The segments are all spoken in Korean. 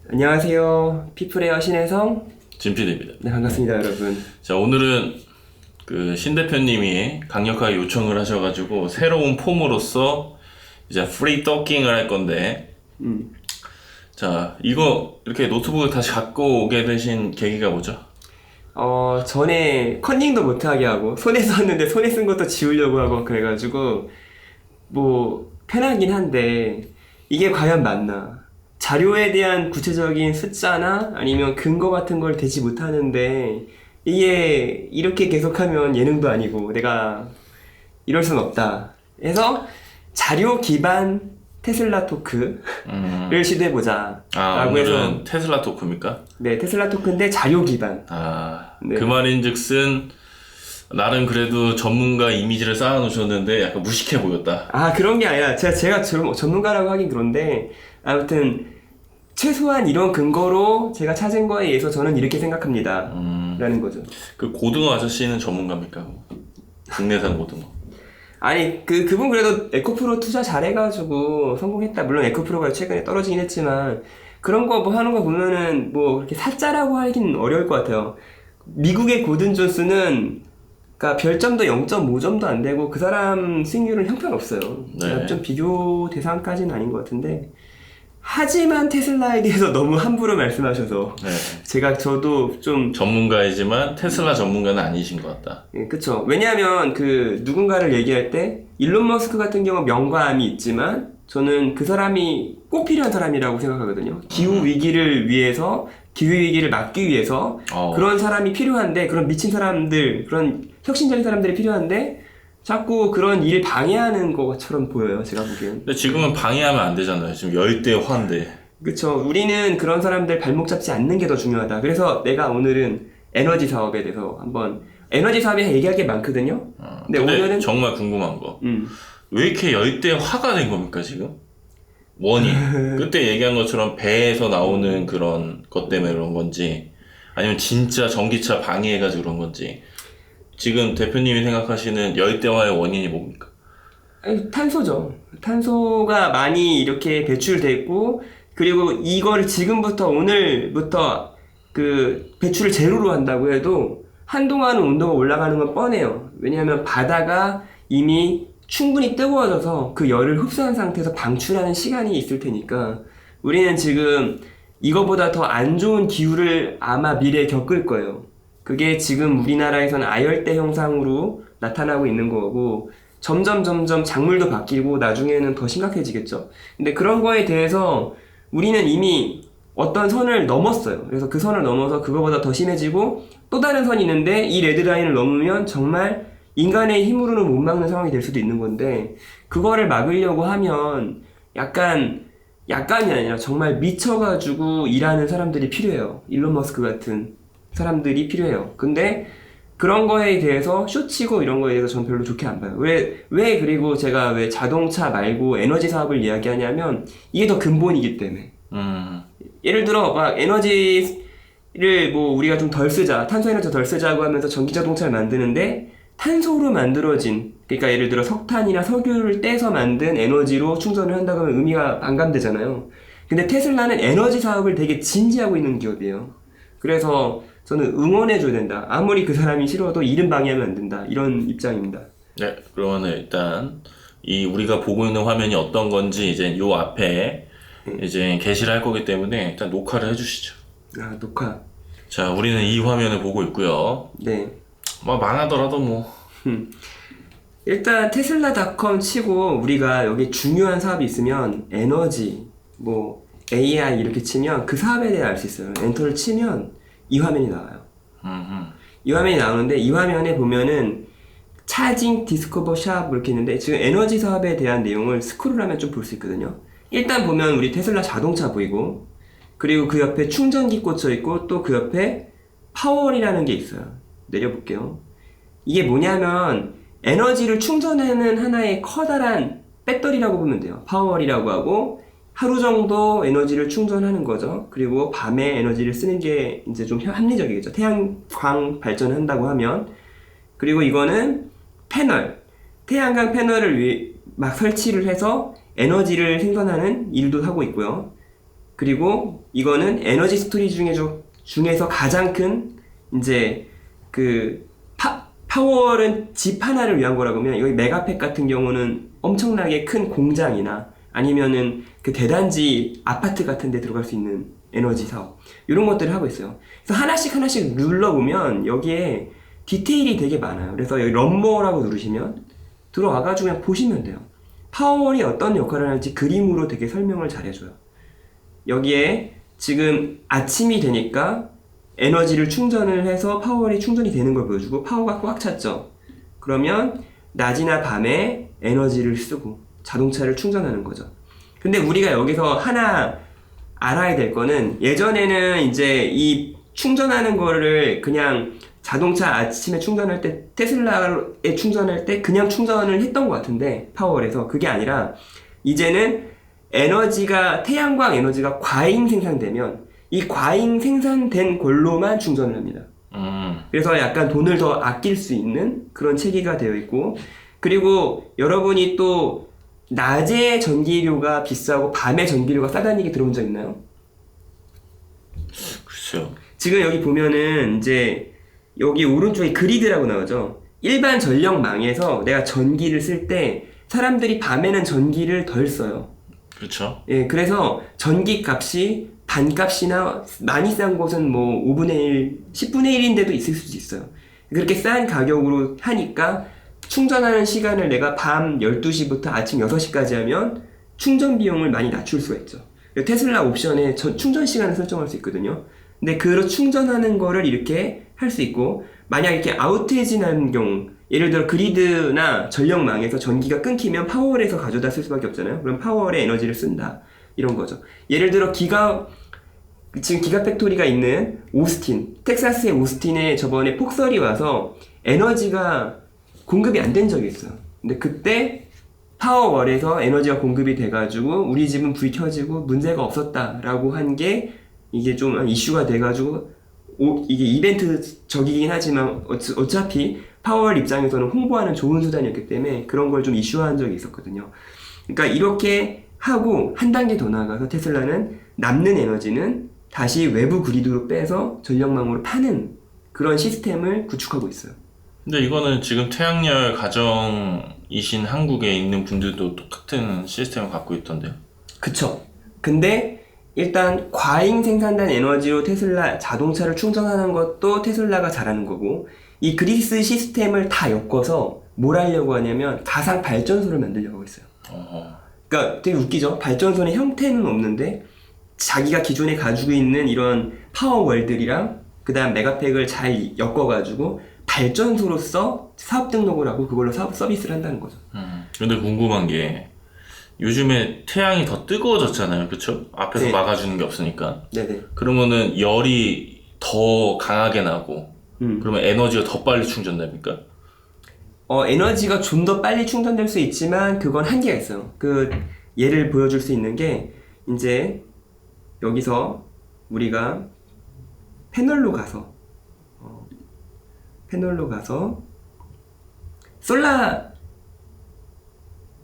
안녕하세요. 피플웨어 신혜성. 진필입니다. 네, 반갑습니다, 여러분. 자, 오늘은 그 신 대표님이 강력하게 요청을 하셔가지고 새로운 폼으로서 이제 프리 토킹을 할 건데, 자, 이거 이렇게 노트북을 다시 갖고 오게 되신 계기가 뭐죠? 전에 컨닝도 못하게 하고, 손에 썼는데 손에 쓴 것도 지우려고 하고, 그래가지고, 편하긴 한데, 이게 과연 맞나? 자료에 대한 구체적인 숫자나 아니면 근거 같은 걸 대지 못하는데, 이게 이렇게 계속하면 예능도 아니고, 내가 이럴 순 없다. 해서 자료 기반 테슬라 토크를 시도해보자. 라고 해서, 오늘은 테슬라 토크입니까? 네, 테슬라 토크인데 자료 기반. 네. 그 말인즉슨 나름 그래도 전문가 이미지를 쌓아놓으셨는데 약간 무식해 보였다. 그런 게 아니라 제가 전문가라고 하긴 그런데 아무튼 최소한 이런 근거로 제가 찾은 거에 의해서 저는 이렇게 생각합니다. 라는 거죠. 그 고등어 아저씨는 전문가입니까? 국내산 고등어. 아니 그분 그래도 에코프로 투자 잘해가지고 성공했다. 물론 에코프로가 최근에 떨어지긴 했지만 그런 거 하는 거 보면은 그렇게 사짜라고 하긴 어려울 것 같아요. 미국의 고든 존스는 그러니까 별점도 0.5점도 안 되고 그 사람 수익률은 형편없어요. 네. 좀 비교 대상까지는 아닌 것 같은데 하지만 테슬라에 대해서 너무 함부로 말씀하셔서 네. 저도 좀 전문가이지만 테슬라 전문가는 아니신 것 같다. 예, 그쵸. 왜냐하면 누군가를 얘기할 때 일론 머스크 같은 경우 명과 암이 있지만 저는 그 사람이 꼭 필요한 사람이라고 생각하거든요. 기후 위기를 위해서 기후 위기를 막기 위해서 그런 사람이 필요한데 그런 미친 사람들 그런 혁신적인 사람들이 필요한데 자꾸 그런 일을 방해하는 것처럼 보여요. 제가 보기엔. 근데 지금은 방해하면 안 되잖아요. 지금 열대화인데. 그쵸. 우리는 그런 사람들 발목 잡지 않는 게 더 중요하다. 그래서 내가 오늘은 에너지 사업에 대해서 한번 에너지 사업에 얘기할 게 많거든요. 근데 오늘은 정말 궁금한 거. 왜 이렇게 열대화가 된 겁니까 지금? 원인. 그때 얘기한 것처럼 배에서 나오는 그런 것 때문에 그런 건지 아니면 진짜 전기차 방해해가지고 그런 건지 지금 대표님이 생각하시는 열대화의 원인이 뭡니까? 탄소죠. 탄소가 많이 이렇게 배출됐고 그리고 이거를 지금부터 오늘부터 배출을 제로로 한다고 해도 한동안은 온도가 올라가는 건 뻔해요. 왜냐하면 바다가 이미 충분히 뜨거워져서 그 열을 흡수한 상태에서 방출하는 시간이 있을 테니까 우리는 지금 이거보다 더 안 좋은 기후를 아마 미래에 겪을 거예요. 그게 지금 우리나라에서는 아열대 형상으로 나타나고 있는 거고 점점 작물도 바뀌고 나중에는 더 심각해지겠죠. 근데 그런 거에 대해서 우리는 이미 어떤 선을 넘었어요. 그래서 그 선을 넘어서 그거보다 더 심해지고 또 다른 선이 있는데 이 레드라인을 넘으면 정말 인간의 힘으로는 못 막는 상황이 될 수도 있는 건데 그거를 막으려고 하면 약간이 아니라 정말 미쳐가지고 일하는 사람들이 필요해요. 일론 머스크 같은 사람들이 필요해요. 근데 그런 거에 대해서 쇼치고 이런 거에 대해서 저는 별로 좋게 안 봐요. 그리고 제가 왜 자동차 말고 에너지 사업을 이야기하냐면 이게 더 근본이기 때문에. 예를 들어 막 에너지를 우리가 좀 덜 쓰자, 탄소 에너지 덜 쓰자고 하면서 전기 자동차를 만드는데 탄소로 만들어진, 그러니까 예를 들어 석탄이나 석유를 떼서 만든 에너지로 충전을 한다고 하면 의미가 반감되잖아요. 근데 테슬라는 에너지 사업을 되게 진지하고 있는 기업이에요. 그래서 저는 응원해줘야 된다. 아무리 그 사람이 싫어도 일은 방해하면 안 된다. 이런 입장입니다. 네, 그러면 일단 우리가 보고 있는 화면이 어떤 건지 이제 요 앞에 이제 게시를 할 거기 때문에 일단 녹화를 해주시죠. 녹화. 자, 우리는 이 화면을 보고 있고요. 네. 망하더라도 일단 테슬라닷컴 치고 우리가 여기 중요한 사업이 있으면 에너지, AI 이렇게 치면 그 사업에 대해 알 수 있어요. 엔터를 치면 이 화면이 나와요. 이 화면이 나오는데 이 화면에 보면은 차징 디스커버 샵 이렇게 있는데 지금 에너지 사업에 대한 내용을 스크롤하면 좀 볼 수 있거든요. 일단 보면 우리 테슬라 자동차 보이고 그리고 그 옆에 충전기 꽂혀 있고 또 그 옆에 파월이라는 게 있어요. 내려볼게요. 이게 뭐냐면 에너지를 충전하는 하나의 커다란 배터리라고 보면 돼요. 파월이라고 하고 하루 정도 에너지를 충전하는 거죠. 그리고 밤에 에너지를 쓰는 게 이제 좀 합리적이겠죠. 태양광 발전을 한다고 하면. 그리고 이거는 태양광 패널을 막 설치를 해서 에너지를 생산하는 일도 하고 있고요. 그리고 이거는 에너지 스토리 중에서 가장 큰 이제 그 파월은 집 하나를 위한 거라고 하면 여기 메가팩 같은 경우는 엄청나게 큰 공장이나 아니면은 그 대단지 아파트 같은 데 들어갈 수 있는 에너지 사업 이런 것들을 하고 있어요. 그래서 하나씩 눌러보면 여기에 디테일이 되게 많아요. 그래서 여기 런모어라고 누르시면 들어와가지고 그냥 보시면 돼요. 파월이 어떤 역할을 하는지 그림으로 되게 설명을 잘 해줘요. 여기에 지금 아침이 되니까 에너지를 충전을 해서 파월이 충전이 되는 걸 보여주고 파워가 꽉 찼죠. 그러면 낮이나 밤에 에너지를 쓰고 자동차를 충전하는 거죠. 근데 우리가 여기서 하나 알아야 될 거는 예전에는 이제 이 충전하는 거를 그냥 자동차 아침에 충전할 때 테슬라에 충전할 때 그냥 충전을 했던 것 같은데 파월에서 그게 아니라 이제는 에너지가 태양광 에너지가 과잉 생산되면 이 과잉 생산된 걸로만 충전을 합니다. 그래서 약간 돈을 더 아낄 수 있는 그런 체계가 되어 있고 그리고 여러분이 또 낮에 전기료가 비싸고 밤에 전기료가 싸다는 얘기 들어본 적 있나요? 글쎄요. 지금 여기 보면은 이제 여기 오른쪽에 그리드라고 나오죠. 일반 전력망에서 내가 전기를 쓸 때 사람들이 밤에는 전기를 덜 써요. 그렇죠. 예, 그래서 전기 값이 반값이나 많이 싼 곳은 뭐 5분의 1, 10분의 1인데도 있을 수도 있어요. 그렇게 싼 가격으로 하니까 충전하는 시간을 내가 밤 12시부터 아침 6시까지 하면 충전 비용을 많이 낮출 수가 있죠. 테슬라 옵션에 충전 시간을 설정할 수 있거든요. 근데 그 충전하는 거를 이렇게 할 수 있고 만약 이렇게 아우테이지 나는 경우 예를 들어 그리드나 전력망에서 전기가 끊기면 파월에서 가져다 쓸 수밖에 없잖아요. 그럼 파월에 에너지를 쓴다 이런 거죠. 예를 들어 지금 기가팩토리가 있는 오스틴, 텍사스의 오스틴에 저번에 폭설이 와서 에너지가 공급이 안 된 적이 있어요. 근데 그때 파워월에서 에너지가 공급이 돼가지고 우리 집은 불이 켜지고 문제가 없었다라고 한 게 이게 좀 이슈가 돼가지고 이게 이벤트적이긴 하지만 어차피 파워월 입장에서는 홍보하는 좋은 수단이었기 때문에 그런 걸 좀 이슈화한 적이 있었거든요. 그러니까 이렇게 하고 한 단계 더 나아가서 테슬라는 남는 에너지는 다시 외부 그리드로 빼서 전력망으로 파는 그런 시스템을 구축하고 있어요. 근데 이거는 지금 태양열 가정이신 한국에 있는 분들도 똑같은 시스템을 갖고 있던데요. 그쵸. 근데 일단 과잉 생산된 에너지로 테슬라 자동차를 충전하는 것도 테슬라가 잘하는 거고 이 그리스 시스템을 다 엮어서 뭘 하려고 하냐면 가상 발전소를 만들려고 하고 있어요. 그러니까 되게 웃기죠. 발전소의 형태는 없는데 자기가 기존에 가지고 있는 이런 파워월들이랑 그 다음 메가팩을 잘 엮어가지고 발전소로서 사업 등록을 하고 그걸로 사업 서비스를 한다는 거죠. 근데 궁금한 게 요즘에 태양이 더 뜨거워졌잖아요. 그쵸? 앞에서 네. 막아주는 게 없으니까. 네네. 그러면은 열이 더 강하게 나고 그러면 에너지가 더 빨리 충전됩니까? 에너지가 좀 더 빨리 충전될 수 있지만 그건 한계가 있어요. 그 예를 보여줄 수 있는 게 이제 여기서 우리가 패널로 가서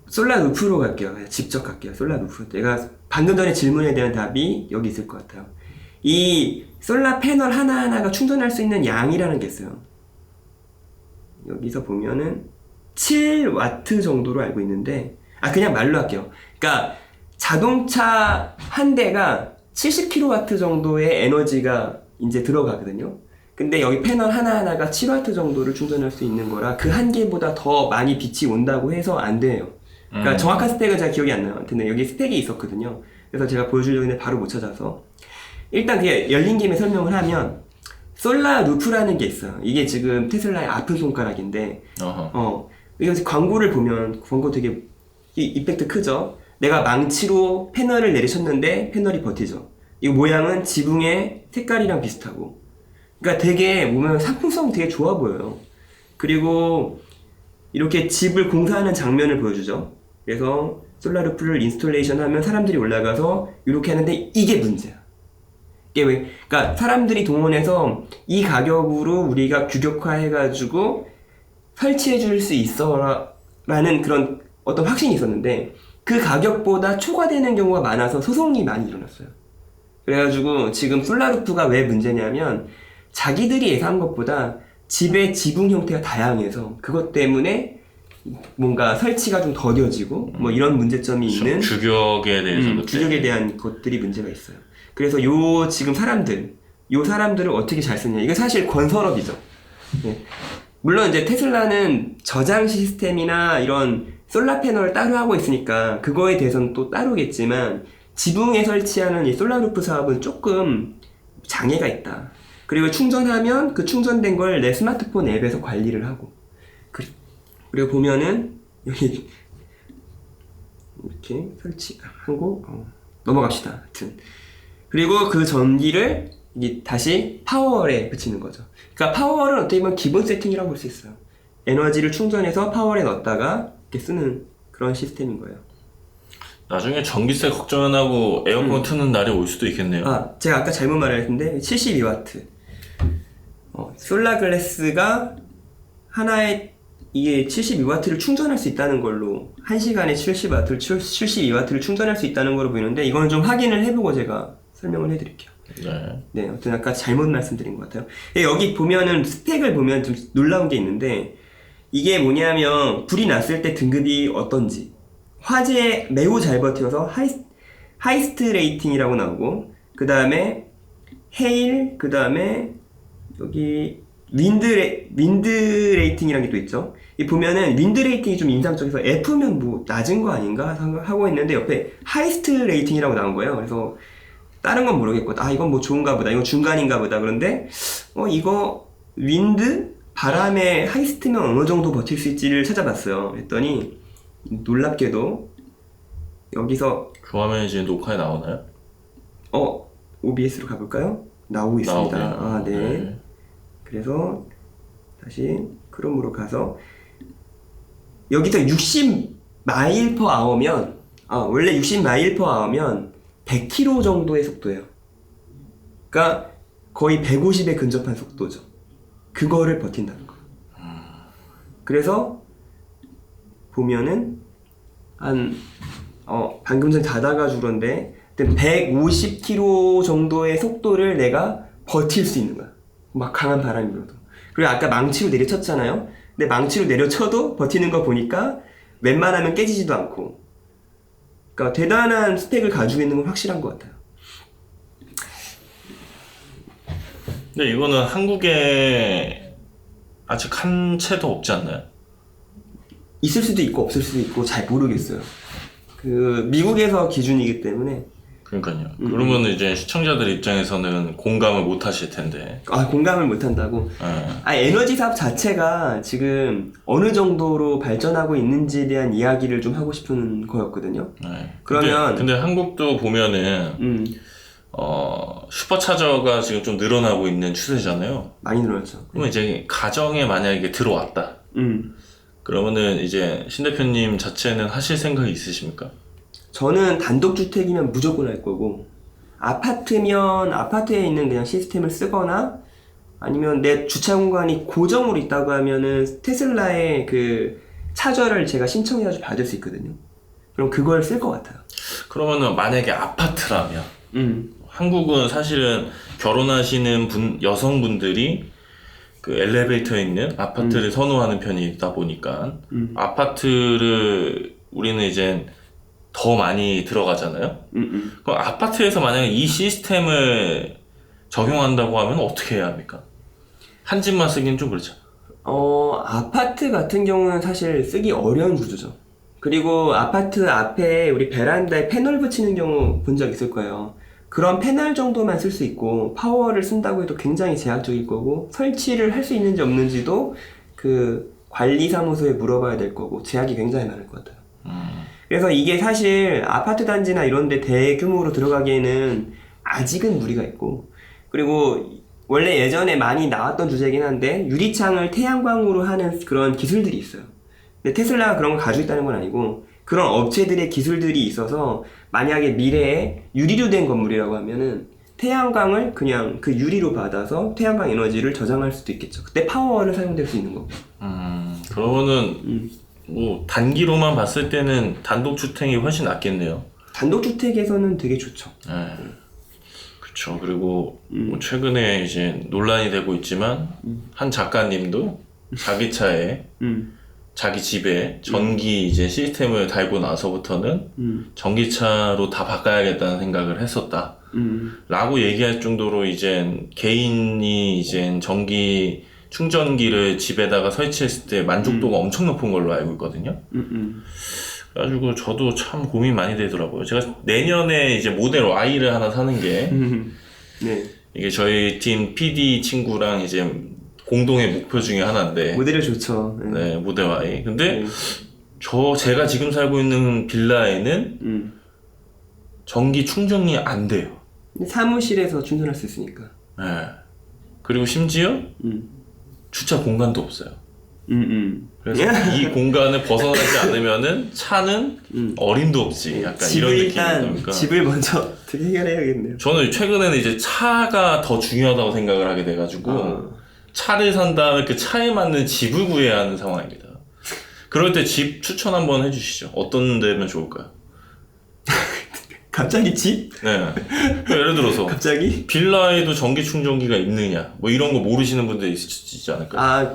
솔라 루프로 갈게요. 직접 갈게요. 솔라 루프. 내가 방금 전에 질문에 대한 답이 여기 있을 것 같아요. 이 솔라 패널 하나하나가 충전할 수 있는 양이라는 게 있어요. 여기서 보면은 7와트 정도로 알고 있는데 그냥 말로 할게요. 그러니까 자동차 한 대가 70kW 정도의 에너지가 이제 들어가거든요. 근데 여기 패널 하나하나가 7와트 정도를 충전할 수 있는 거라 그 한 개보다 더 많이 빛이 온다고 해서 안 돼요. 그러니까 정확한 스펙은 잘 기억이 안 나요. 근데 여기 스펙이 있었거든요. 그래서 제가 보여주려고 했는데 바로 못 찾아서 일단 그게 열린 김에 설명을 하면 솔라 루프라는 게 있어요. 이게 지금 테슬라의 아픈 손가락인데 이거 광고를 보면 광고 되게 이펙트 크죠? 내가 망치로 패널을 내리쳤는데 패널이 버티죠. 이 모양은 지붕의 색깔이랑 비슷하고 그러니까 되게 보면 상품성 되게 좋아 보여요. 그리고 이렇게 집을 공사하는 장면을 보여주죠. 그래서 솔라루프를 인스톨레이션 하면 사람들이 올라가서 이렇게 하는데 이게 문제야. 이게 왜? 그러니까 사람들이 동원해서 이 가격으로 우리가 규격화해가지고 설치해줄 수 있어라는 그런 어떤 확신이 있었는데 그 가격보다 초과되는 경우가 많아서 소송이 많이 일어났어요. 그래가지고 지금 솔라루프가 왜 문제냐면 자기들이 예상한 것보다 집의 지붕 형태가 다양해서 그것 때문에 뭔가 설치가 좀 더뎌지고 뭐 이런 문제점이 있는 규격에 대해서도 규격에 대한 것들이 문제가 있어요. 그래서 지금 요 사람들을 어떻게 잘 쓰냐. 이거 사실 건설업이죠. 네. 물론 이제 테슬라는 저장 시스템이나 이런 솔라 패널을 따로 하고 있으니까 그거에 대해서는 또 따로겠지만 지붕에 설치하는 이 솔라루프 사업은 조금 장애가 있다. 그리고 충전하면 그 충전된 걸 내 스마트폰 앱에서 관리를 하고 그리고 보면은 여기 이렇게 설치하고 넘어갑시다. 하여튼 그리고 그 전기를 다시 파워에 붙이는 거죠. 그러니까 파워를 어떻게 보면 기본 세팅이라고 볼 수 있어요. 에너지를 충전해서 파워에 넣었다가 이렇게 쓰는 그런 시스템인 거예요. 나중에 전기세 걱정 안 하고 에어컨 트는 날이 올 수도 있겠네요. 제가 아까 잘못 말했는데 72와트. 솔라 글래스가 하나에 이게 72와트를 충전할 수 있다는 걸로 1시간에 72와트를 충전할 수 있다는 걸로 보이는데 이거는 좀 확인을 해보고 제가 설명을 해드릴게요. 네, 아무튼 아까 잘못 말씀드린 것 같아요. 여기 보면은 스펙을 보면 좀 놀라운 게 있는데 이게 뭐냐면 불이 났을 때 등급이 어떤지 화재에 매우 잘 버텨서 하이스트 레이팅이라고 나오고 그 다음에 헤일 그 다음에 여기 윈드 레이팅이라는 게 또 있죠. 이 보면은 윈드 레이팅이 좀 인상적이어서 F면 뭐 낮은 거 아닌가 하고 있는데 옆에 하이스트 레이팅이라고 나온 거예요. 그래서 다른 건 모르겠고 이건 뭐 좋은가 보다 이건 중간인가 보다. 그런데 이거 윈드 바람의 하이스트면 어느 정도 버틸 수 있지를 찾아봤어요. 그랬더니 놀랍게도 여기서 그 화면이 지금 녹화에 나오나요? OBS로 가볼까요? 나오고 있습니다. 네. 그래서 다시 크롬으로 가서 여기서 60 마일 퍼 아워면 원래 60 마일 퍼 아워면 100km 정도의 속도예요. 그러니까 거의 150에 근접한 속도죠. 그거를 버틴다는 거예요. 그래서 보면은 방금 전에 닫아가지고 그런데 150km 정도의 속도를 내가 버틸 수 있는 거야. 막 강한 바람이 불어도. 그리고 아까 망치로 내려쳤잖아요. 근데 망치로 내려쳐도 버티는 거 보니까 웬만하면 깨지지도 않고. 그러니까 대단한 스펙을 가지고 있는 건 확실한 것 같아요. 근데 이거는 한국에 아직 한 채도 없지 않나요? 있을 수도 있고 없을 수도 있고 잘 모르겠어요. 미국에서 기준이기 때문에. 그러니까요. 그러면 이제 시청자들 입장에서는 공감을 못 하실 텐데. 공감을 못 한다고? 에너지 사업 자체가 지금 어느 정도로 발전하고 있는지에 대한 이야기를 좀 하고 싶은 거였거든요. 그러면. 근데 한국도 보면은, 슈퍼차저가 지금 좀 늘어나고 있는 추세잖아요. 많이 늘었죠. 그러면 이제 가정에 만약에 들어왔다. 그러면은 이제 신 대표님 자체는 하실 생각이 있으십니까? 저는 단독주택이면 무조건 할 거고 아파트면 아파트에 있는 그냥 시스템을 쓰거나 아니면 내 주차 공간이 고정으로 있다고 하면은 테슬라의 그 차저를 제가 신청해가지고 받을 수 있거든요. 그럼 그걸 쓸 것 같아요. 그러면은 만약에 아파트라면 한국은 사실은 결혼하시는 여성분들이 그 엘리베이터에 있는 아파트를 선호하는 편이다 보니까 아파트를 우리는 이제 더 많이 들어가잖아요. 그럼 아파트에서 만약에 이 시스템을 적용한다고 하면 어떻게 해야 합니까? 한 집만 쓰기는 좀 그렇죠. 아파트 같은 경우는 사실 쓰기 어려운 구조죠. 그리고 아파트 앞에 우리 베란다에 패널 붙이는 경우 본 적 있을 거예요. 그런 패널 정도만 쓸 수 있고 파워를 쓴다고 해도 굉장히 제한적일 거고 설치를 할 수 있는지 없는지도 그 관리사무소에 물어봐야 될 거고 제약이 굉장히 많을 것 같아요. 그래서 이게 사실 아파트 단지나 이런 데 대규모로 들어가기에는 아직은 무리가 있고 그리고 원래 예전에 많이 나왔던 주제긴 한데 유리창을 태양광으로 하는 그런 기술들이 있어요. 근데 테슬라가 그런 걸 가지고 있다는 건 아니고 그런 업체들의 기술들이 있어서 만약에 미래에 유리로 된 건물이라고 하면은 태양광을 그냥 그 유리로 받아서 태양광 에너지를 저장할 수도 있겠죠. 그때 파워를 사용될 수 있는 거고. 그러면은 뭐 단기로만 봤을 때는 단독주택이 훨씬 낫겠네요. 단독주택에서는 되게 좋죠. 그렇죠. 그리고 뭐 최근에 이제 논란이 되고 있지만 한 작가님도 자기 차에 자기 집에 전기 이제 시스템을 달고 나서부터는 전기차로 다 바꿔야겠다는 생각을 했었다. 라고 얘기할 정도로 이제 개인이 이제 전기 충전기를 집에다가 설치했을 때 만족도가 엄청 높은 걸로 알고 있거든요. 그래가지고 저도 참 고민 많이 되더라고요. 제가 내년에 이제 모델 Y를 하나 사는 게 네. 이게 저희 팀 PD 친구랑 이제 공동의 목표 중에 하나인데 모델이 좋죠. 네, 모델 Y. 근데 네. 제가 지금 살고 있는 빌라에는 전기 충전이 안 돼요. 사무실에서 충전할 수 있으니까. 네. 그리고 심지어 주차 공간도 없어요. 그래서 이 공간을 벗어나지 않으면은 차는 어림도 없지. 약간 이런 느낌이 나니까. 집을 먼저 어떻게 해결해야겠네요. 저는 최근에는 이제 차가 더 중요하다고 생각을 하게 돼가지고 차를 산 다음에 그 차에 맞는 집을 구해야 하는 상황입니다. 그럴 때 집 추천 한번 해주시죠. 어떤 데면 좋을까요? 갑자기 집? 네. 예를 들어서 갑자기? 빌라에도 전기 충전기가 있느냐 뭐 이런 거 모르시는 분들 있지 않을까요?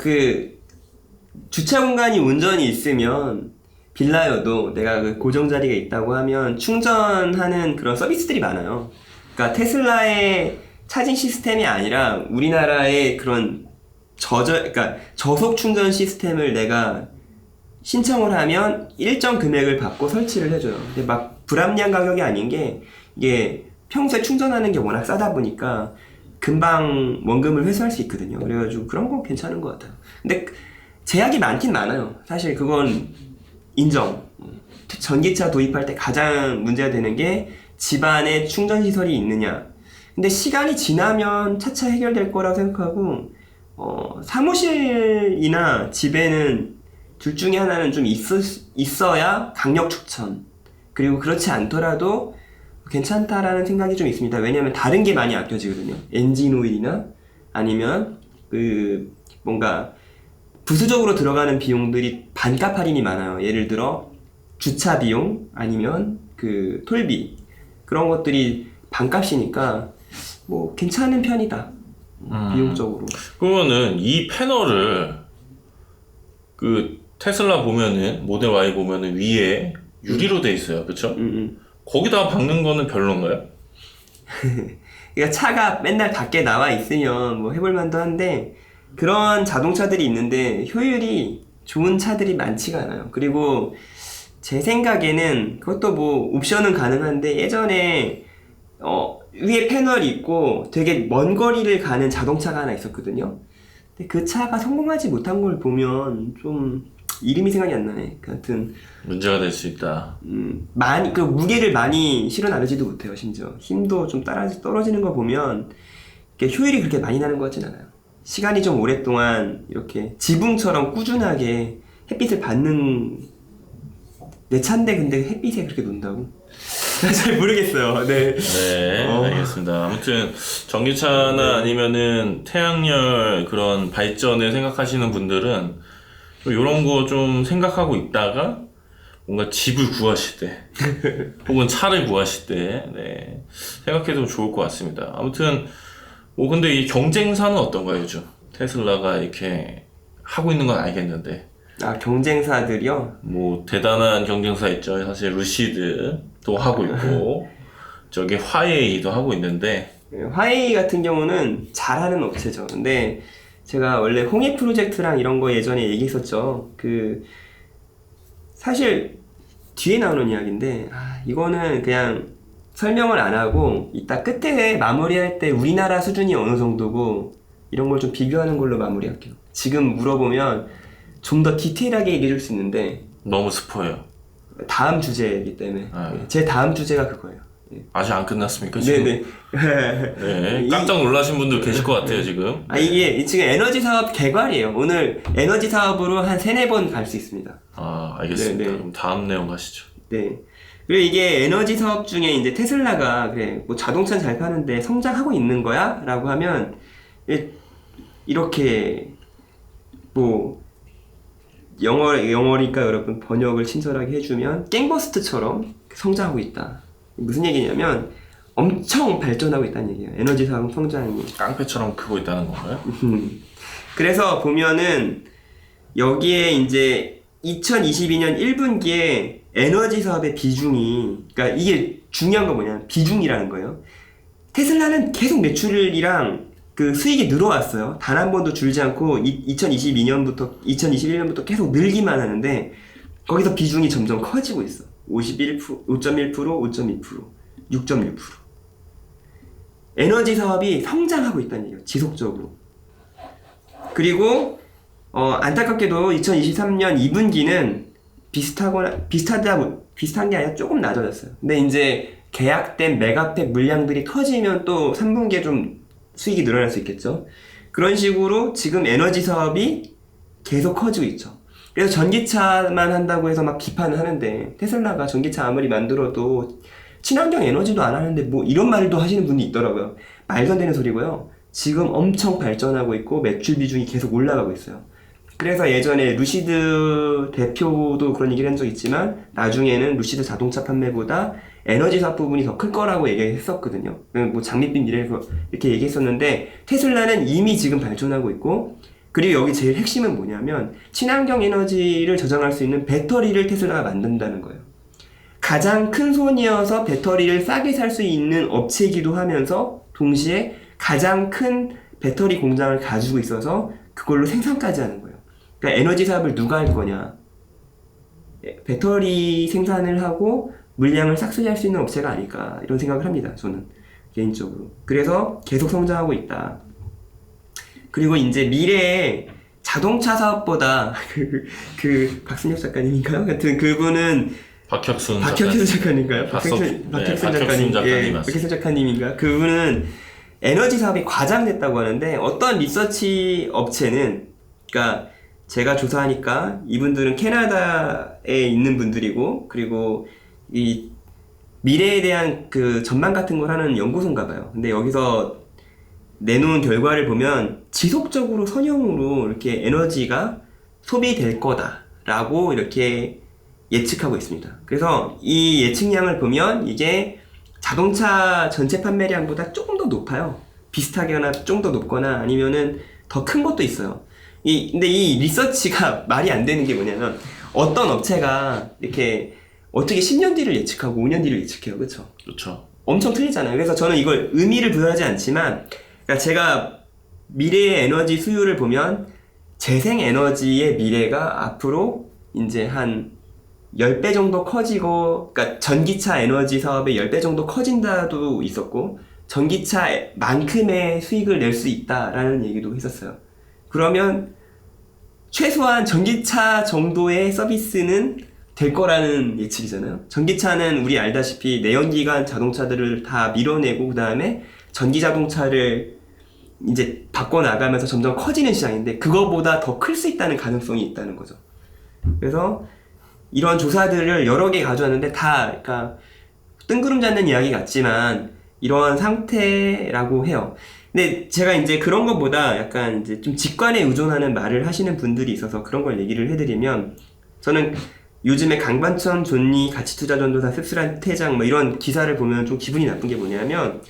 주차 공간이 온전히 있으면 빌라여도 내가 그 고정 자리가 있다고 하면 충전하는 그런 서비스들이 많아요. 그러니까 테슬라의 차징 시스템이 아니라 우리나라의 그런 그러니까 저속 충전 시스템을 내가 신청을 하면 일정 금액을 받고 설치를 해줘요. 근데 막 불합리한 가격이 아닌 게 이게 평소에 충전하는 게 워낙 싸다 보니까 금방 원금을 회수할 수 있거든요. 그래가지고 그런 건 괜찮은 것 같아요. 근데 제약이 많긴 많아요. 사실 그건 인정. 전기차 도입할 때 가장 문제가 되는 게 집안에 충전 시설이 있느냐. 근데 시간이 지나면 차차 해결될 거라고 생각하고 사무실이나 집에는 둘 중에 하나는 좀 있어야 강력 추천. 그리고 그렇지 않더라도 괜찮다라는 생각이 좀 있습니다. 왜냐면 다른 게 많이 아껴지거든요. 엔진 오일이나 아니면 뭔가 부수적으로 들어가는 비용들이 반값 할인이 많아요. 예를 들어 주차 비용 아니면 톨비 그런 것들이 반값이니까 뭐 괜찮은 편이다. 비용적으로. 그러면은 이 패널을 테슬라 보면은 모델 Y 보면은 위에 유리로 돼 있어요. 그쵸? 거기다 박는 거는 별론가요? 그러니까 차가 맨날 밖에 나와 있으면 뭐 해볼 만도 한데 그런 자동차들이 있는데 효율이 좋은 차들이 많지가 않아요. 그리고 제 생각에는 그것도 뭐 옵션은 가능한데 예전에 위에 패널이 있고 되게 먼 거리를 가는 자동차가 하나 있었거든요. 근데 그 차가 성공하지 못한 걸 보면 좀 이름이 생각이 안 나네. 하여튼 문제가 될 수 있다. 많이 무게를 많이 실어 나르지도 못해요. 심지어 힘도 좀 떨어지는 거 보면 효율이 그렇게 많이 나는 것 같진 않아요. 시간이 좀 오랫동안 이렇게 지붕처럼 꾸준하게 햇빛을 받는 내 차인데 근데 햇빛에 그렇게 논다고? 잘 모르겠어요. 네. 네, 알겠습니다. 아무튼 전기차나 아니면은 태양열 그런 발전을 생각하시는 분들은 이런 거 좀 생각하고 있다가 뭔가 집을 구하실 때 혹은 차를 구하실 때 네, 생각해도 좋을 것 같습니다. 아무튼 근데 이 경쟁사는 어떤가요, 요즘? 테슬라가 이렇게 하고 있는 건 알겠는데. 경쟁사들이요? 뭐 대단한 경쟁사 있죠. 사실 루시드도 하고 있고 저기 화웨이도 하고 있는데 화웨이 같은 경우는 잘하는 업체죠. 근데 제가 원래 홍해 프로젝트랑 이런 거 예전에 얘기했었죠. 사실 뒤에 나오는 이야기인데 이거는 그냥 설명을 안 하고 이따 끝에 마무리할 때 우리나라 수준이 어느 정도고 이런 걸 좀 비교하는 걸로 마무리할게요. 지금 물어보면 좀 더 디테일하게 얘기해 줄 수 있는데 너무 스포예요. 다음 주제이기 때문에 제 다음 주제가 그거예요. 아직 안 끝났습니까 지금? 네네. 네, 깜짝 놀라신 분들 계실 것 같아요 지금. 이게 지금 에너지 사업 개괄이에요. 오늘 에너지 사업으로 한 3-4번 갈 수 있습니다. 알겠습니다. 네네. 그럼 다음 내용 가시죠. 네. 그리고 이게 에너지 사업 중에 이제 테슬라가 뭐 자동차는 잘 파는데 성장하고 있는 거야? 라고 하면 이렇게 뭐 영어니까 여러분 번역을 친절하게 해주면 갱버스트처럼 성장하고 있다. 무슨 얘기냐면 엄청 발전하고 있다는 얘기예요. 에너지 사업 성장이. 깡패처럼 크고 있다는 건가요? 그래서 보면은 여기에 이제 2022년 1분기에 에너지 사업의 비중이, 그러니까 이게 중요한 거 뭐냐면 비중이라는 거예요. 테슬라는 계속 매출이랑 그 수익이 늘어왔어요. 단 한 번도 줄지 않고 2022년부터 2021년부터 계속 늘기만 하는데 거기서 비중이 점점 커지고 있어. 51%, 5.1%, 5.2%, 6.6%. 에너지 사업이 성장하고 있다는 얘기예요. 지속적으로. 그리고 안타깝게도 2023년 2분기는 비슷한 게 아니라 조금 낮아졌어요. 근데 이제 계약된 메가팩 물량들이 터지면 또 3분기에 좀 수익이 늘어날 수 있겠죠. 그런 식으로 지금 에너지 사업이 계속 커지고 있죠. 그래서 전기차만 한다고 해서 막 비판을 하는데 테슬라가 전기차 아무리 만들어도 친환경 에너지도 안 하는데 뭐 이런 말도 하시는 분이 있더라고요. 말도 안 되는 소리고요. 지금 엄청 발전하고 있고 매출 비중이 계속 올라가고 있어요. 그래서 예전에 루시드 대표도 그런 얘기를 한 적 있지만 나중에는 루시드 자동차 판매보다 에너지 사업 부분이 더 클 거라고 얘기했었거든요. 뭐 장밋빛 미래에서 이렇게 얘기했었는데 테슬라는 이미 지금 발전하고 있고, 그리고 여기 제일 핵심은 뭐냐면 친환경 에너지를 저장할 수 있는 배터리를 테슬라가 만든다는 거예요. 가장 큰 손이어서 배터리를 싸게 살 수 있는 업체이기도 하면서 동시에 가장 큰 배터리 공장을 가지고 있어서 그걸로 생산까지 하는 거예요. 그러니까 에너지 사업을 누가 할 거냐? 배터리 생산을 하고 물량을 싹쓸이할 수 있는 업체가 아닐까 이런 생각을 합니다. 저는 개인적으로. 그래서 계속 성장하고 있다. 그리고 이제 미래에 자동차 사업보다 그 박순혁 작가님인가요? 같은 그분은 박혁순 작가님인가요? 박혁순 작가님. 예, 박혁순 작가님인가? 그분은 에너지 사업이 과장됐다고 하는데 어떤 리서치 업체는, 그러니까 제가 조사하니까 이분들은 캐나다에 있는 분들이고, 그리고 이 미래에 대한 그 전망 같은 걸 하는 연구소인가 봐요. 근데 여기서 내놓은 결과를 보면 지속적으로 선형으로 이렇게 에너지가 소비될 거다라고 이렇게 예측하고 있습니다. 그래서 이 예측량을 보면 이게 자동차 전체 판매량보다 조금 더 높아요. 비슷하거나 좀 더 높거나 아니면은 더 큰 것도 있어요. 근데 이 리서치가 말이 안 되는 게 뭐냐면 어떤 업체가 이렇게 어떻게 10년 뒤를 예측하고 5년 뒤를 예측해요. 그쵸? 그렇죠. 엄청 틀리잖아요. 그래서 저는 이걸 의미를 부여하지 않지만, 그러니까 제가 미래의 에너지 수요를 보면 재생 에너지의 미래가 앞으로 이제 한 10배 정도 커지고, 그러니까 전기차 에너지 사업의 10배 정도 커진다도 있었고, 전기차만큼의 수익을 낼 수 있다라는 얘기도 했었어요. 그러면 최소한 전기차 정도의 서비스는 될 거라는 예측이잖아요. 전기차는 우리 알다시피 내연기관 자동차들을 다 밀어내고 그 다음에 전기 자동차를 이제 바꿔나가면서 점점 커지는 시장인데 그거보다 더 클 수 있다는 가능성이 있다는 거죠. 그래서 이런 조사들을 여러 개 가져왔는데 다 그러니까 뜬구름 잡는 이야기 같지만 이러한 상태라고 해요. 근데 제가 이제 그런 것보다 약간 이제 좀 직관에 의존하는 말을 하시는 분들이 있어서 그런 걸 얘기를 해드리면, 저는 요즘에 강반천 존니 가치투자전도사 씁쓸한 퇴장 뭐 이런 기사를 보면 좀 기분이 나쁜 게 뭐냐면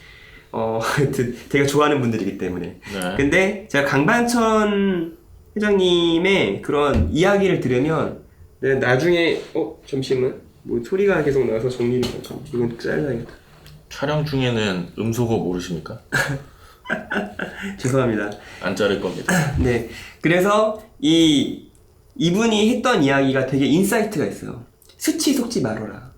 되게 좋아하는 분들이기 때문에. 네. 근데 제가 강반천 회장님의 그런 이야기를 들으면 나중에 잠시만 뭐 소리가 계속 나서 정리를 잠깐 이건 잘라야겠다. 촬영 중에는 음소거 모르십니까? 죄송합니다. 안 자를 겁니다. 네. 그래서 이분이 했던 이야기가 되게 인사이트가 있어요. 수치 속지 말아라.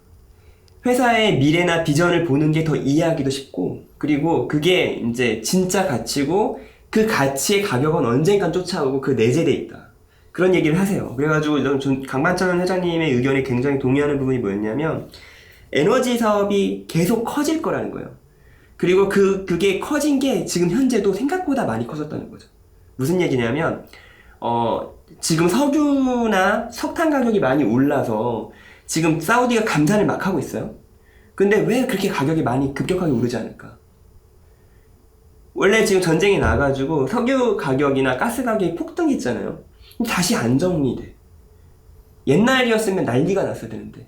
회사의 미래나 비전을 보는 게 더 이해하기도 쉽고, 그리고 그게 이제 진짜 가치고 그 가치의 가격은 언젠간 쫓아오고 그 내재돼 있다. 그런 얘기를 하세요. 그래가지고 전 강반천 회장님의 의견에 굉장히 동의하는 부분이 뭐였냐면 에너지 사업이 계속 커질 거라는 거예요. 그리고 그게 커진 게 지금 현재도 생각보다 많이 커졌다는 거죠. 무슨 얘기냐면 지금 석유나 석탄 가격이 많이 올라서 지금 사우디가 감산을 막 하고 있어요. 근데 왜 그렇게 가격이 많이 급격하게 오르지 않을까? 원래 지금 전쟁이 나가지고 석유 가격이나 가스 가격이 폭등했잖아요. 다시 안정리돼. 옛날이었으면 난리가 났어야 되는데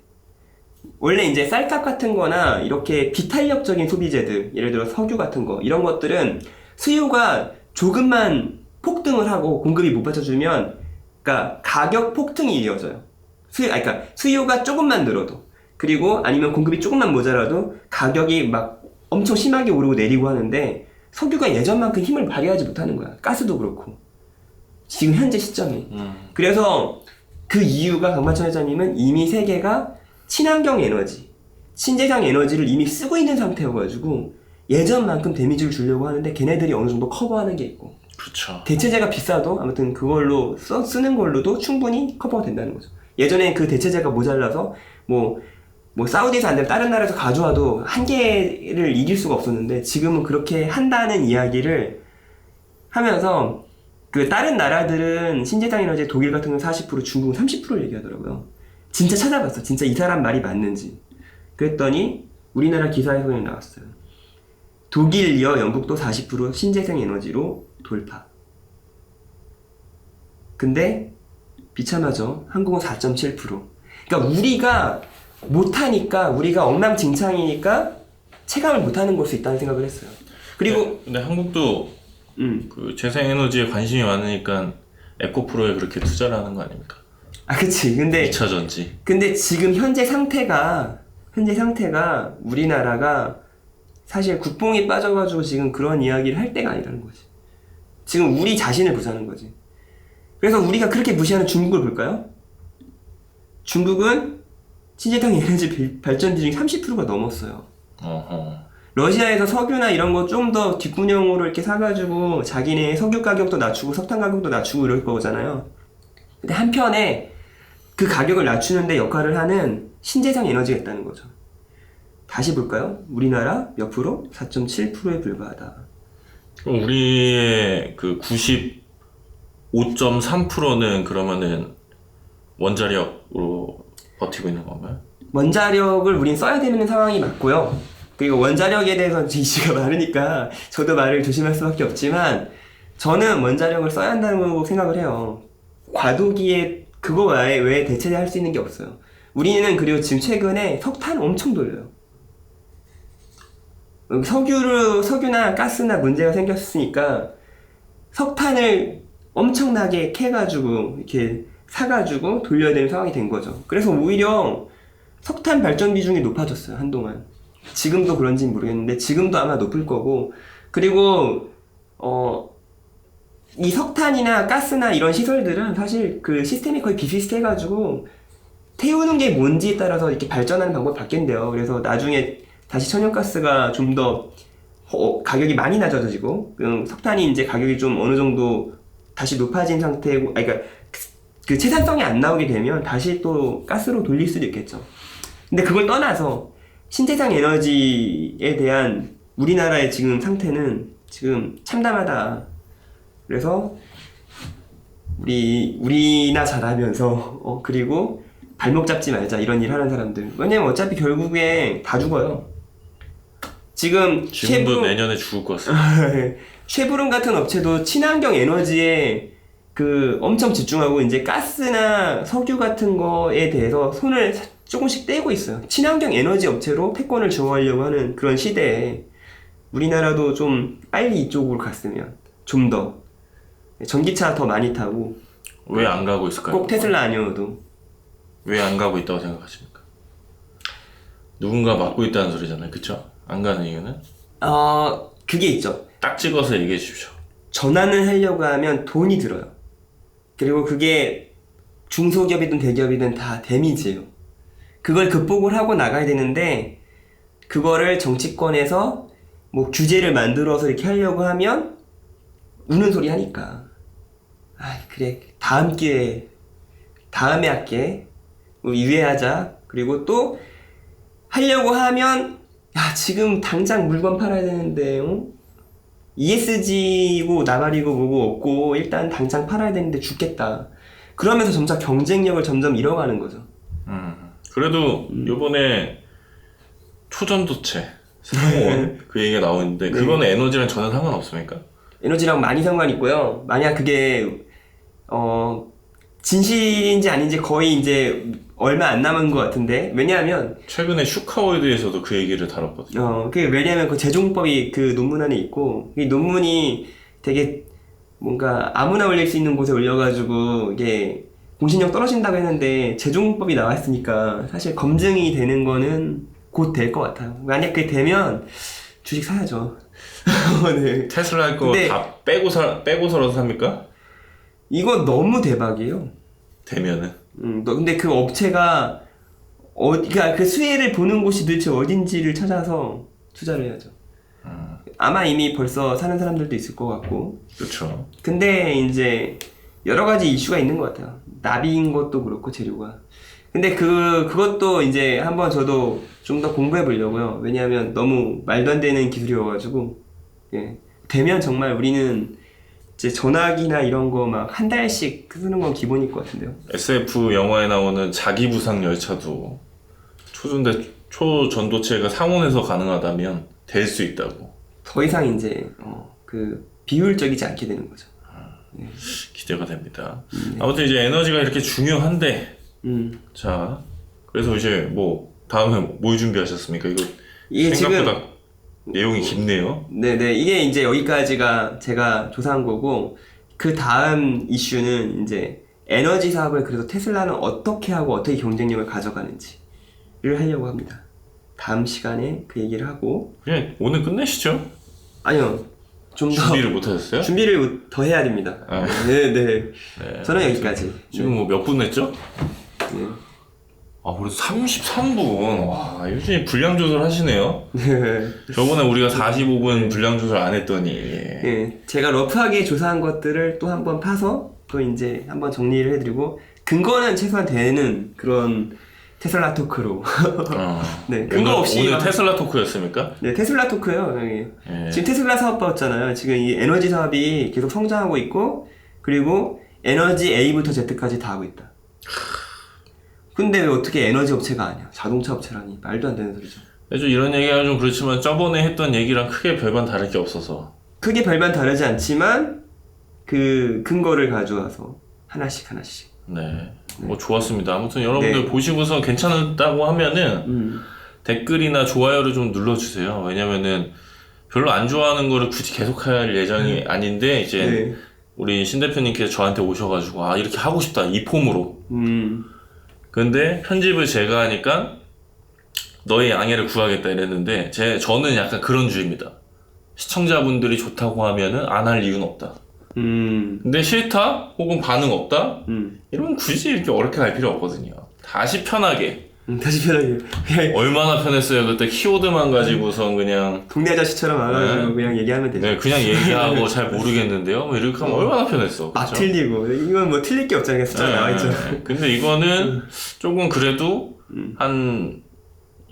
원래 이제 쌀값 같은 거나 이렇게 비탄력적인 소비재들, 예를 들어 석유 같은 거, 이런 것들은 수요가 조금만 폭등을 하고 공급이 못 받쳐주면, 그러니까 가격 폭등이 이어져요. 그러니까 수요가 조금만 늘어도, 그리고 아니면 공급이 조금만 모자라도 가격이 막 엄청 심하게 오르고 내리고 하는데, 석유가 예전만큼 힘을 발휘하지 못하는 거야. 가스도 그렇고. 지금 현재 시점이. 그래서 그 이유가 강만천 회장님은 이미 세계가 친환경 에너지, 신재생 에너지를 이미 쓰고 있는 상태여가지고 예전만큼 데미지를 주려고 하는데 걔네들이 어느 정도 커버하는 게 있고, 그렇죠. 대체재가 비싸도 아무튼 그걸로 쓰는 걸로도 충분히 커버가 된다는 거죠. 예전에 그 대체재가 모자라서 뭐 사우디에서 안 되면 다른 나라에서 가져와도 한계를 이길 수가 없었는데 지금은 그렇게 한다는 이야기를 하면서, 그 다른 나라들은 신재생 에너지 독일 같은 건 40%, 중국은 30%를 얘기하더라고요. 진짜 찾아봤어. 진짜 이 사람 말이 맞는지. 그랬더니 우리나라 기사에서 그냥 나왔어요. 독일 이어 영국도 40% 신재생 에너지로 돌파. 근데 비참하죠. 한국은 4.7%. 그러니까 우리가 못하니까, 우리가 엉망진창이니까 체감을 못하는 걸 수 있다는 생각을 했어요. 그리고 근데 한국도 그 재생에너지에 관심이 많으니까 에코프로에 그렇게 투자를 하는 거 아닙니까? 아, 그치. 근데 2차 전지. 근데 지금 현재 상태가 우리나라가 사실 국뽕이 빠져가지고 지금 그런 이야기를 할 때가 아니라는 거지. 지금 우리 자신을 보자는 거지. 그래서 우리가 그렇게 무시하는 중국을 볼까요? 중국은 신재생 에너지 발전 비중이 30%가 넘었어요. 어허. 러시아에서 석유나 이런 거 좀 더 뒷구녕으로 이렇게 사가지고 자기네 석유 가격도 낮추고 석탄 가격도 낮추고 이럴 거잖아요. 근데 한편에 그 가격을 낮추는데 역할을 하는 신재생 에너지가 있다는 거죠. 다시 볼까요? 우리나라 몇 프로? 4.7%에 불과하다. 그럼 우리의 그 95.3%는 그러면은 원자력으로 버티고 있는 건가요? 원자력을 우린 써야 되는 상황이 맞고요. 그리고 원자력에 대해서 이슈가 많으니까 저도 말을 조심할 수밖에 없지만, 저는 원자력을 써야 한다고 생각을 해요. 과도기에 그거 외에 대체할 수 있는 게 없어요. 우리는 그리고 지금 최근에 석탄 엄청 돌려요. 석유나 가스나 문제가 생겼으니까 석탄을 엄청나게 캐가지고 이렇게 사가지고 돌려야 되는 상황이 된 거죠. 그래서 오히려 석탄 발전 비중이 높아졌어요, 한동안. 지금도 그런지는 모르겠는데 지금도 아마 높을 거고, 그리고 이 석탄이나 가스나 이런 시설들은 사실 그 시스템이 거의 비슷비슷해가지고 태우는 게 뭔지에 따라서 이렇게 발전하는 방법이 바뀐대요. 그래서 나중에 다시 천연가스가 좀 더 가격이 많이 낮아지고, 석탄이 이제 가격이 좀 어느 정도 다시 높아진 상태고, 그러니까 그 채산성이 안 나오게 되면 다시 또 가스로 돌릴 수도 있겠죠. 근데 그걸 떠나서 신재생 에너지에 대한 우리나라의 지금 상태는 지금 참담하다. 그래서 우리나 잘하면서 그리고 발목 잡지 말자, 이런 일 하는 사람들. 왜냐면 어차피 결국에 다 죽어요. 지금도 내년에 죽을 것 같습니다. 쉐브론 같은 업체도 친환경 에너지에 엄청 집중하고 이제 가스나 석유 같은 거에 대해서 손을 조금씩 떼고 있어요. 친환경 에너지 업체로 패권을 증오하려고 하는 그런 시대에 우리나라도 좀 빨리 이쪽으로 갔으면, 좀 더 전기차 더 많이 타고. 왜 안 가고 있을까요? 꼭 테슬라 아니어도. 왜 안 가고 있다고 생각하십니까? 누군가 막고 있다는 소리잖아요, 그쵸? 안 가는 이유는? 그게 있죠. 딱 찍어서 얘기해 주십시오. 전환을 하려고 하면 돈이 들어요. 그리고 그게 중소기업이든 대기업이든 다 데미지예요. 그걸 극복을 하고 나가야 되는데, 그거를 정치권에서 뭐 규제를 만들어서 이렇게 하려고 하면 우는 소리 하니까, 그래, 다음 기회에, 다음에 할게, 유예하자. 그리고 또 하려고 하면, 지금 당장 물건 팔아야 되는데, ESG고 나발이고 뭐고 없고 일단 당장 팔아야 되는데 죽겠다. 그러면서 점차 경쟁력을 점점 잃어가는 거죠. 그래도 요번에 초전도체 상호원 그 얘기가 나오는데, 그거는 에너지랑 전혀 상관없습니까? 에너지랑 많이 상관이 있고요. 만약 그게 진실인지 아닌지 거의 이제 얼마 안 남은 것 같은데, 왜냐하면 최근에 슈카월드에서도 그 얘기를 다뤘거든요. 왜냐하면 그 재종법이 그 논문 안에 있고, 이 논문이 되게 뭔가 아무나 올릴 수 있는 곳에 올려가지고 이게 공신력 떨어진다고 했는데 재종법이 나와 있으니까 사실 검증이 되는 거는 곧 될 것 같아요. 만약 그게 되면 주식 사야죠. 네. 테슬라 할 거 근데 다 빼고서라도 삽니까? 이거 너무 대박이에요. 되면은. 근데 그 업체가 그러니까 그 수혜를 보는 곳이 도대체 어딘지를 찾아서 투자를 해야죠. 아마 이미 벌써 사는 사람들도 있을 것 같고. 그렇죠. 근데 이제 여러 가지 이슈가 있는 것 같아요. 나비인 것도 그렇고 재료가. 근데 그것도 이제 한번 저도 좀 더 공부해 보려고요. 왜냐하면 너무 말도 안 되는 기술이어가지고, 예. 되면 정말 우리는 이제 전화기나 이런 거 막 한 달씩 쓰는 건 기본일 것 같은데요. SF 영화에 나오는 자기 부상 열차도 초전도체가 상온에서 가능하다면 될 수 있다고. 더 이상 이제 비효율적이지 않게 되는 거죠. 기대가 됩니다. 아무튼 이제 에너지가 이렇게 중요한데, 자, 그래서 이제 뭐 다음에 뭘 준비하셨습니까? 이게 생각보다 내용이 깊네요. 네네, 이게 이제 여기까지가 제가 조사한 거고, 그 다음 이슈는 이제 에너지 사업을 그래서 테슬라는 어떻게 하고 어떻게 경쟁력을 가져가는지를 하려고 합니다. 다음 시간에 그 얘기를 하고. 그냥 오늘 끝내시죠. 아니요, 좀 더 준비를 못 하셨어요? 준비를 더 해야 됩니다. 아. 네네. 저는 여기까지. 지금 뭐 몇 분 했죠? 네. 아, 그래도 33분. 와, 요즘 분량 조절 하시네요. 네. 저번에 우리가 45분 분량 조절 안 했더니. 예, 제가 러프하게 조사한 것들을 또 한번 파서 또 이제 한번 정리를 해드리고, 근거는 최소한 되는 그런 테슬라 토크로. 네, 근거 없이. 오늘 테슬라 토크였습니까? 네, 테슬라 토크요. 여기. 예. 지금 테슬라 사업 봤잖아요. 지금 이 에너지 사업이 계속 성장하고 있고, 그리고 에너지 A부터 Z까지 다 하고 있다. 근데 왜 어떻게 에너지 업체가 아니야? 자동차 업체라니. 말도 안 되는 소리죠. 좀 이런 얘기가 좀 그렇지만 저번에 했던 얘기랑 크게 별반 다를 게 없어서. 크게 별반 다르지 않지만 그 근거를 가져와서 하나씩. 네. 뭐 좋았습니다. 아무튼 여러분들 네. 보시고서 괜찮다고 하면은 댓글이나 좋아요를 좀 눌러주세요. 왜냐면은 별로 안 좋아하는 거를 굳이 계속할 예정이 아닌데 이제 네. 우리 신 대표님께서 저한테 오셔가지고 아 이렇게 하고 싶다 이 폼으로. 근데 편집을 제가 하니까 너의 양해를 구하겠다 이랬는데 저는 약간 그런 주의입니다. 시청자분들이 좋다고 하면은 안 할 이유는 없다. 근데 싫다? 혹은 반응 없다? 이러면 굳이 이렇게 어렵게 갈 필요 없거든요. 다시 편하게. 다시 편하게. 그냥 얼마나 편했어요. 그때 키워드만 가지고선 그냥. 동네 아저씨처럼 와가지고 네. 그냥 얘기하면 되죠. 네, 그냥 얘기하고 잘 모르겠는데요. 뭐 이렇게 하면 얼마나 편했어. 막 그쵸? 틀리고. 이건 뭐 틀릴 게 없잖아요. 숫자 네, 나와있죠. 네. 근데 이거는 조금 그래도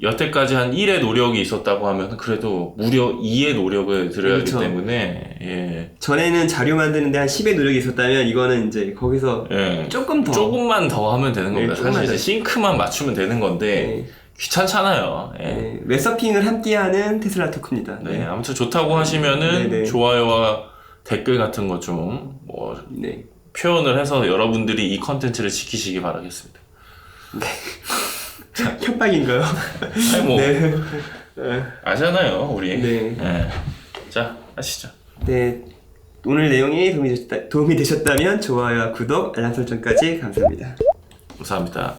여태까지 한 1의 노력이 있었다고 하면 그래도 무려 2의 노력을 들여야 하기 그렇죠. 때문에 예. 전에는 자료 만드는데 한 10의 노력이 있었다면 이거는 이제 거기서 예. 조금 더. 조금만 더 하면 되는 겁니다. 조금만 사실 이제 더. 싱크만 맞추면 되는 건데 네. 귀찮잖아요. 예. 네. 웹서핑을 함께하는 테슬라 토크입니다. 네, 아무튼 좋다고 하시면은 네, 네. 좋아요와 댓글 같은 거 좀 뭐 네. 표현을 해서 여러분들이 이 컨텐츠를 지키시기 바라겠습니다. 협박인가요? 아니 뭐 네. 아잖아요, 우리. 네. 예. 자, 하시죠. 네. 오늘 내용이 도움이 되셨다면 좋아요와 구독, 알람 설정까지 감사합니다. 감사합니다.